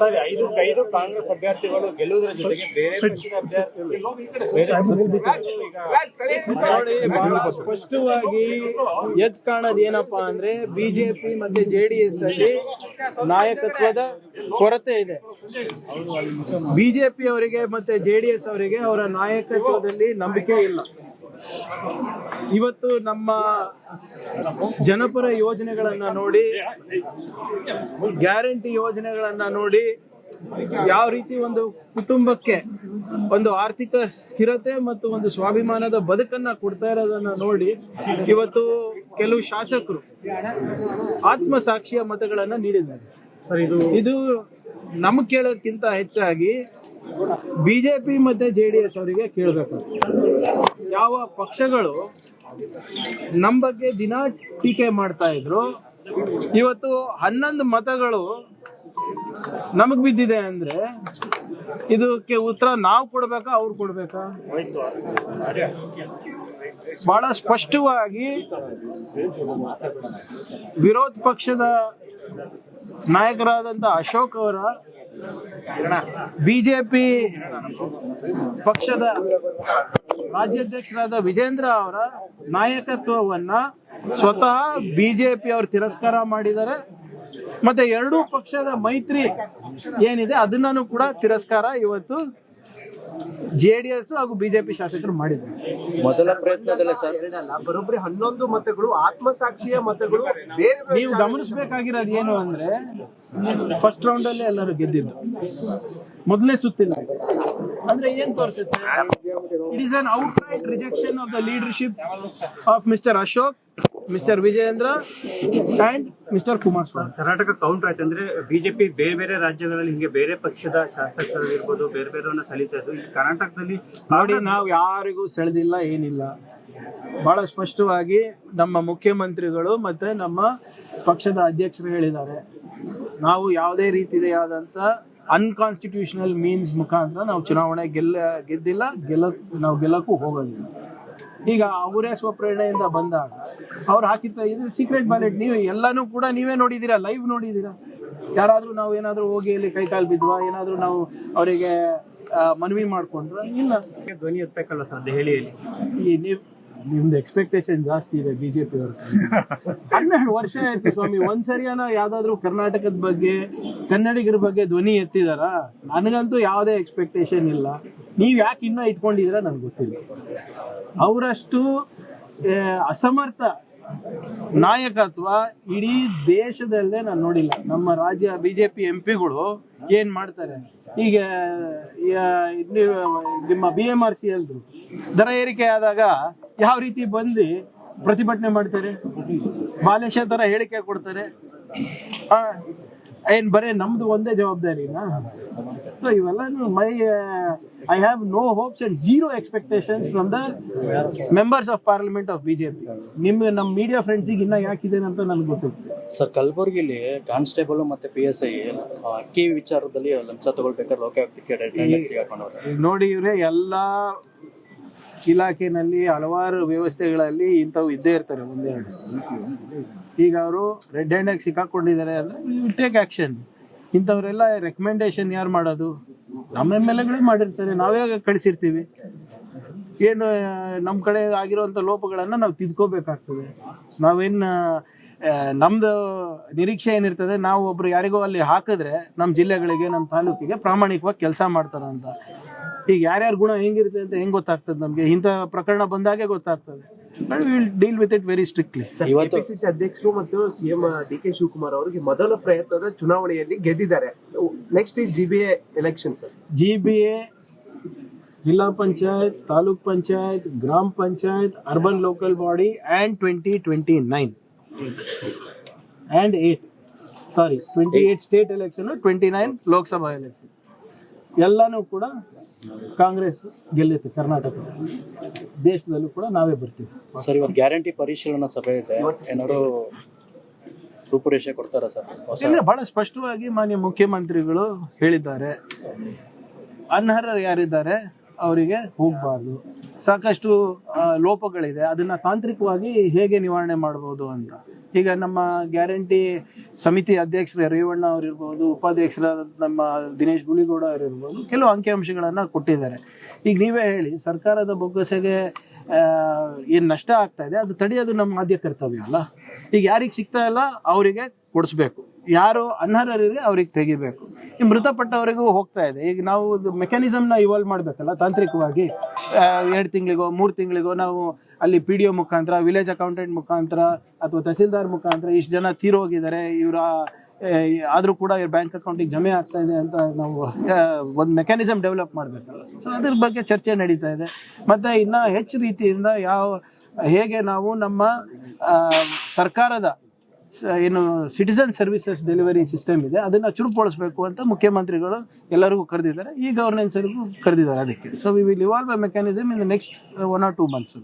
Sir, 5 Congress ಅಭ್ಯರ್ಥಿಗಳು ಗೆಲ್ಲುವುದರ ಜೊತೆಗೆ ಬೇರೆ ಪಕ್ಷದ ಅಭ್ಯರ್ಥಿಗಳು ನೋಡಿ, ಬಹಳ ಸ್ಪಷ್ಟವಾಗಿ ಎದ್ ಕಾಣೋದು ಏನಪ್ಪಾ ಅಂದ್ರೆ ಬಿಜೆಪಿ ಮತ್ತೆ ಜೆಡಿಎಸ್ ಅಲ್ಲಿ ನಾಯಕತ್ವದ ಕೊರತೆ ಇದೆ. ಬಿಜೆಪಿ ಅವರಿಗೆ ಮತ್ತೆ ಜೆಡಿಎಸ್ ಅವರಿಗೆ ಅವರ ನಾಯಕತ್ವದಲ್ಲಿ ನಂಬಿಕೆ ಇಲ್ಲ. ಇವತ್ತು ನಮ್ಮ ಜನಪರ ಯೋಜನೆಗಳನ್ನ ನೋಡಿ, ಗ್ಯಾರಂಟಿ ಯೋಜನೆಗಳನ್ನ ನೋಡಿ, ಯಾವ ರೀತಿ ಒಂದು ಕುಟುಂಬಕ್ಕೆ ಒಂದು ಆರ್ಥಿಕ ಸ್ಥಿರತೆ ಮತ್ತು ಒಂದು ಸ್ವಾಭಿಮಾನದ ಬದುಕನ್ನ ಕೊಡ್ತಾ ಇರೋದನ್ನ ನೋಡಿ ಇವತ್ತು ಕೆಲವು ಶಾಸಕರು ಆತ್ಮಸಾಕ್ಷಿಯ ಮತಗಳನ್ನ ನೀಡಿದ್ದಾರೆ. ಇದು ನಮ್ಗೆ ಕೇಳೋದಕ್ಕಿಂತ ಹೆಚ್ಚಾಗಿ ಬಿಜೆಪಿ ಮತ್ತೆ ಜೆಡಿಎಸ್ ಅವರಿಗೆ ಕೇಳಬೇಕು. ಯಾವ ಪಕ್ಷಗಳು ನಮ್ಮ ಬಗ್ಗೆ ದಿನ ಟೀಕೆ ಮಾಡ್ತಾ ಇದ್ರು, ಇವತ್ತು 11 ಮತಗಳು ನಮಗ್ ಬಿದ್ದಿದೆ ಅಂದ್ರೆ ಇದಕ್ಕೆ ಉತ್ತರ ನಾವು ಕೊಡ್ಬೇಕಾ, ಅವ್ರು ಕೊಡ್ಬೇಕಾ? ಬಹಳ ಸ್ಪಷ್ಟವಾಗಿ ವಿರೋಧ ಪಕ್ಷದ ನಾಯಕರಾದಂತ ಅಶೋಕ್ ಅವರ ಬಿಜೆಪಿ ಪಕ್ಷದ ರಾಜ್ಯಾಧ್ಯಕ್ಷರಾದ ವಿಜೇಂದ್ರ ಅವರ ನಾಯಕತ್ವವನ್ನ ಸ್ವತಃ ಬಿಜೆಪಿ ಅವರು ತಿರಸ್ಕಾರ ಮಾಡಿದ್ದಾರೆ. ಮತ್ತೆ ಎರಡೂ ಪಕ್ಷದ ಮೈತ್ರಿ ಏನಿದೆ ಅದನ್ನು ಕೂಡ ತಿರಸ್ಕಾರ ಇವತ್ತು ಜೆಡಿಎಸ್ ಹಾಗೂ ಬಿಜೆಪಿ ಶಾಸಕರು ಮಾಡಿದ್ದಾರೆ. ಮೊದಲ ಪ್ರಯತ್ನದಲ್ಲೇ ಸರ್ ಬರೋಬ್ಬರಿ 11 ಮತಗಳು ಆತ್ಮಸಾಕ್ಷಿಯ ಮತಗಳು. ನೀವು ಗಮನಿಸಬೇಕಾಗಿರೋದು ಏನು ಅಂದ್ರೆ, ಫಸ್ಟ್ ರೌಂಡ್ ಅಲ್ಲೇ ಎಲ್ಲರೂ ಗೆದ್ದಿದ್ದು, ಮೊದಲನೇ ಸುತ್ತಿಲ್ಲ. ಅಂದ್ರೆ ಏನ್ ತೋರಿಸುತ್ತೆ? It is an outright rejection of the leadership of mister Ashok, mister Vijayendra and mister Kumaraswamy. Karnataka counter ಆಯ್ತು ಅಂದ್ರೆ ಬಿಜೆಪಿ ಬೇರೆ ಬೇರೆ ರಾಜ್ಯಗಳಲ್ಲಿ ಹಿಂಗೆ ಬೇರೆ ಪಕ್ಷದ ಶಾಸಕರು ಇರ್ಬೋದು, ಬೇರೆ ಬೇರೆಯವ್ರನ್ನ ಸೆಳೀತಾ ಇದ್ದು. ಈ ಕರ್ನಾಟಕದಲ್ಲಿ ನೋಡಿ, ನಾವು ಯಾರಿಗೂ ಸೆಳೆದಿಲ್ಲ, ಏನಿಲ್ಲ. ಬಹಳ ಸ್ಪಷ್ಟವಾಗಿ ನಮ್ಮ ಮುಖ್ಯಮಂತ್ರಿಗಳು ಮತ್ತೆ ನಮ್ಮ ಪಕ್ಷದ ಅಧ್ಯಕ್ಷರು ಹೇಳಿದ್ದಾರೆ, ನಾವು ಯಾವುದೇ ರೀತಿಯಾದಂತ ಅನ್ಕಾನ್ಸ್ಟಿಟ್ಯೂಷನಲ್ ಮೀನ್ಸ್ ಮುಖಾಂತರ ನಾವು ಚುನಾವಣೆ ಗೆದ್ದಿಲ್ಲ, ನಾವು ಗೆಲ್ಲಕ್ಕೂ ಹೋಗೋದಿಲ್ಲ. ಈಗ ಅವರೇ ಸ್ವಪ್ರೇರಣೆಯಿಂದ ಬಂದಾಗ ಅವ್ರು ಹಾಕಿರ್ತಾರೆ, ಇದು ಸೀಕ್ರೆಟ್ ಬ್ಯಾಲೆಟ್. ನೀವು ಎಲ್ಲಾನು ಕೂಡ ನೀವೇ ನೋಡಿದ್ದೀರಾ, ಲೈವ್ ನೋಡಿದ್ದೀರಾ. ಯಾರಾದ್ರೂ ನಾವು ಏನಾದ್ರೂ ಹೋಗಿ ಇಲ್ಲಿ ಕೈಕಾಲು ಬಿದ್ವಾ, ಏನಾದ್ರೂ ನಾವು ಅವರಿಗೆ ಮನವಿ ಮಾಡ್ಕೊಂಡ್ರ? ಇಲ್ಲ. ಧ್ವನಿ ಎತ್ತಬೇಕಲ್ಲ ಸರ್ ದೆಹಲಿಯಲ್ಲಿ. ನಿಮ್ದು ಎಕ್ಸ್ಪೆಕ್ಟೇಷನ್ ಜಾಸ್ತಿ ಇದೆ ಬಿಜೆಪಿ ಅವ್ರ. 12 ವರ್ಷ ಆಯ್ತು ಸ್ವಾಮಿ, ಒಂದ್ಸರಿಯಾನ ಯಾವ್ದಾದ್ರು ಕರ್ನಾಟಕದ ಬಗ್ಗೆ, ಕನ್ನಡಿಗರ ಬಗ್ಗೆ ಧ್ವನಿ ಎತ್ತಿದಾರ? ನನಗಂತೂ ಯಾವುದೇ ಎಕ್ಸ್ಪೆಕ್ಟೇಷನ್ ಇಲ್ಲ. ನೀವ್ ಯಾಕೆ ಇನ್ನ ಇಟ್ಕೊಂಡಿದ್ದೀರಾ ನನ್ಗೆ ಗೊತ್ತಿಲ್ಲ. ಅವರಷ್ಟು ಅಸಮರ್ಥ ನಾಯಕತ್ವ ಇಡೀ ದೇಶದಲ್ಲೇ ನಾನು ನೋಡಿಲ್ಲ. ನಮ್ಮ ರಾಜ್ಯ ಬಿಜೆಪಿ ಎಂಪಿಗಳು ಏನ್ ಮಾಡ್ತಾರೆ, ಈಗ ನಿಮ್ಮ BMRC ಅಲ್ದು ದರ ಏರಿಕೆ ಆದಾಗ ಯಾವ ರೀತಿ ಬಂದು ಪ್ರತಿಭಟನೆ ಮಾಡ್ತಾರೆ, ಬಾಲೇಶ ತರ ಹೇಳಿಕೆ ಕೊಡ್ತಾರೆ. ಏನ್ ಬರೇ ನಮ್ದು ಒಂದೇ ಜವಾಬ್ದಾರಿನಾ? ಸೊ ಇವೆಲ್ಲ I have no hopes and zero expectations from the members of parliament of BJP. ನಮ್ಮ ಮೀಡಿಯಾ ಫ್ರೆಂಡ್ಸಿಗೆ ಇನ್ನ ಯಾಕಿದೆ ಅಂತ ನನ್ಗೆ ಗೊತ್ತಿತ್ತು. ಸರ್, ಕಲಬುರಗಿಲಿ ಕಾನ್ಸ್ಟೇಬಲ್ ಮತ್ತೆ PSI ಅಕ್ಕಿ ವಿಚಾರದಲ್ಲಿ ಲಂಚ ತಗೊಳ್ಬೇಕಾದ್ರೆ ಲೋಕಾಯುಕ್ತಕ್ಕೆ ನೋಡಿ, ಇವ್ರೆ ಎಲ್ಲಾ ಇಲಾಖೆನಲ್ಲಿ ಹಲವಾರು ವ್ಯವಸ್ಥೆಗಳಲ್ಲಿ ಇಂಥವು ಇದ್ದೇ ಇರ್ತಾರೆ ಒಂದೆರಡು. ಈಗ ಅವರು ರೆಡ್ ಹ್ಯಾಂಡ್ ಆಗಿ ಸಿಕ್ಕಾಕೊಂಡಿದ್ದಾರೆ ಅಂದ್ರೆ ವಿಲ್ ಟೇಕ್ ಆಕ್ಷನ್. ಇಂಥವ್ರೆಲ್ಲ ರೆಕಮೆಂಡೇಶನ್ ಯಾರು ಮಾಡೋದು? ನಮ್ಮ MLAಗಳೇ ಮಾಡಿರ್ತಾರೆ, ನಾವೇ ಕಳಿಸಿರ್ತೀವಿ. ಏನು ನಮ್ಮ ಕಡೆ ಆಗಿರುವಂಥ ಲೋಪಗಳನ್ನು ನಾವು ತಿದ್ಕೋಬೇಕಾಗ್ತದೆ. ನಾವೇನು ನಮ್ದು ನಿರೀಕ್ಷೆ ಏನಿರ್ತದೆ, ನಾವು ಒಬ್ರು ಯಾರಿಗೋ ಅಲ್ಲಿ ಹಾಕಿದ್ರೆ ನಮ್ಮ ಜಿಲ್ಲೆಗಳಿಗೆ, ನಮ್ಮ ತಾಲೂಕಿಗೆ ಪ್ರಾಮಾಣಿಕವಾಗಿ ಕೆಲಸ ಮಾಡ್ತಾರ ಅಂತ. ಈಗ ಯಾರ್ಯಾರ ಗುಣ ಹೆಂಗಿರುತ್ತೆ ಅಂತ ಹೆಂಗ್ ಗೊತ್ತಾಗ್ತದೆ ನಮ್ಗೆ? ಇಂಥ ಪ್ರಕರಣ ಬಂದಾಗೆ ಗೊತ್ತಾಗ್ತದೆ. Will deal with it very strictly. KPCC ಅಧ್ಯಕ್ಷರು ಮತ್ತು CM DK ಶಿವಕುಮಾರ್ ಅವರಿಗೆ ಮೊದಲ ಪ್ರಯತ್ನದ ಚುನಾವಣೆಯಲ್ಲಿ ಗೆದ್ದಿದ್ದಾರೆ. ನೆಕ್ಸ್ಟ್ ಈ GBA ಎಲೆಕ್ಷನ್ ಸರ್. GBA ಜಿಲ್ಲಾ ಪಂಚಾಯತ್, ತಾಲೂಕ್ ಪಂಚಾಯತ್, ಗ್ರಾಮ panchayat, urban local body and 2029 and 28 state election, 29 Lok Sabha election ಎಲ್ಲಾನು ಕೂಡ ಕಾಂಗ್ರೆಸ್ ಗೆಲ್ಲುತ್ತೆ. ಕರ್ನಾಟಕ ದೇಶದಲ್ಲೂ ಕೂಡ ನಾವೇ ಬರ್ತೀವಿ. ಸರ್, ಇವತ್ತು ಗ್ಯಾರಂಟಿ ಪರಿಶೀಲನಾ ಸಭೆ ಇದೆ, ಏನಾದ್ರು ರೂಪುರೇಷೆ ಕೊಡ್ತಾರಾ ಸರ್? ಇಲ್ಲ, ಬಹಳ ಸ್ಪಷ್ಟವಾಗಿ ಮಾನ್ಯ ಮುಖ್ಯಮಂತ್ರಿಗಳು ಹೇಳಿದ್ದಾರೆ, ಅನರ್ಹರು ಯಾರಿದ್ದಾರೆ ಅವರಿಗೆ ಹೋಗಬಾರ್ದು. ಸಾಕಷ್ಟು ಲೋಪಗಳಿದೆ, ಅದನ್ನ ತಾಂತ್ರಿಕವಾಗಿ ಹೇಗೆ ನಿವಾರಣೆ ಮಾಡಬಹುದು ಅಂತ. ಈಗ ನಮ್ಮ ಗ್ಯಾರಂಟಿ ಸಮಿತಿ ಅಧ್ಯಕ್ಷರು ರೇವಣ್ಣ ಅವ್ರು ಇರ್ಬೋದು, ಉಪಾಧ್ಯಕ್ಷರಾದ ನಮ್ಮ ದಿನೇಶ್ ಗುಳಿಗೌಡ ಅವರು ಇರ್ಬೋದು, ಕೆಲವು ಅಂಕಿಅಂಶಗಳನ್ನು ಕೊಟ್ಟಿದ್ದಾರೆ. ಈಗ ನೀವೇ ಹೇಳಿ, ಸರ್ಕಾರದ ಬೊಕ್ಕಸೆಗೆ ಏನು ನಷ್ಟ ಆಗ್ತಾ ಇದೆ ಅದು ತಡೆಯೋದು ನಮ್ಮ ಆದ್ಯ ಕರ್ತವ್ಯ ಅಲ್ಲ. ಈಗ ಯಾರಿಗೆ ಸಿಗ್ತಾ ಇಲ್ಲ ಅವರಿಗೆ ಕೊಡಿಸ್ಬೇಕು, ಯಾರು ಅನರ್ಹರಿದೆ ಅವ್ರಿಗೆ ತೆಗಿಬೇಕು. ಈ ಮೃತಪಟ್ಟವರಿಗೂ ಹೋಗ್ತಾ ಇದೆ. ಈಗ ನಾವು ಮೆಕ್ಯಾನಿಸಮ್ನ ಇವಾಲ್ವ್ ಮಾಡಬೇಕಲ್ಲ ತಾಂತ್ರಿಕವಾಗಿ. 2 ತಿಂಗಳಿಗೋ 3 ತಿಂಗಳಿಗೋ ನಾವು ಅಲ್ಲಿ PDO ಮುಖಾಂತರ, ವಿಲೇಜ್ ಅಕೌಂಟೆಂಟ್ ಮುಖಾಂತರ ಅಥವಾ ತಹಸೀಲ್ದಾರ್ ಮುಖಾಂತರ ಇಷ್ಟು ಜನ ತೀರೋಗಿದ್ದಾರೆ, ಇವರ ಆದರೂ ಕೂಡ ಇವ್ರ ಬ್ಯಾಂಕ್ ಅಕೌಂಟಿಗೆ ಜಮೆ ಆಗ್ತಾ ಇದೆ ಅಂತ ನಾವು ಒಂದು ಮೆಕ್ಯಾನಿಸಮ್ ಡೆವಲಪ್ ಮಾಡಬೇಕಲ್ಲ. ಸೊ ಅದ್ರ ಬಗ್ಗೆ ಚರ್ಚೆ ನಡೀತಾ ಇದೆ. ಮತ್ತು ಇನ್ನೂ ಹೆಚ್ಚು ರೀತಿಯಿಂದ ಹೇಗೆ ನಾವು ನಮ್ಮ ಸರ್ಕಾರದ ಏನು ಸಿಟಿಸನ್ ಸರ್ವಿಸಸ್ ಡೆಲಿವರಿ ಸಿಸ್ಟಮ್ ಇದೆ ಅದನ್ನು ಚುರುಕುಗೊಳಿಸಬೇಕು ಅಂತ ಮುಖ್ಯಮಂತ್ರಿಗಳು ಎಲ್ಲರಿಗೂ ಕರೆದಿದ್ದಾರೆ, ಈ ಗವರ್ನೆನ್ಸ್ಗೂ ಕರೆದಿದ್ದಾರೆ ಅದಕ್ಕೆ. So we will evolve a mechanism in the next 1 or 2 months.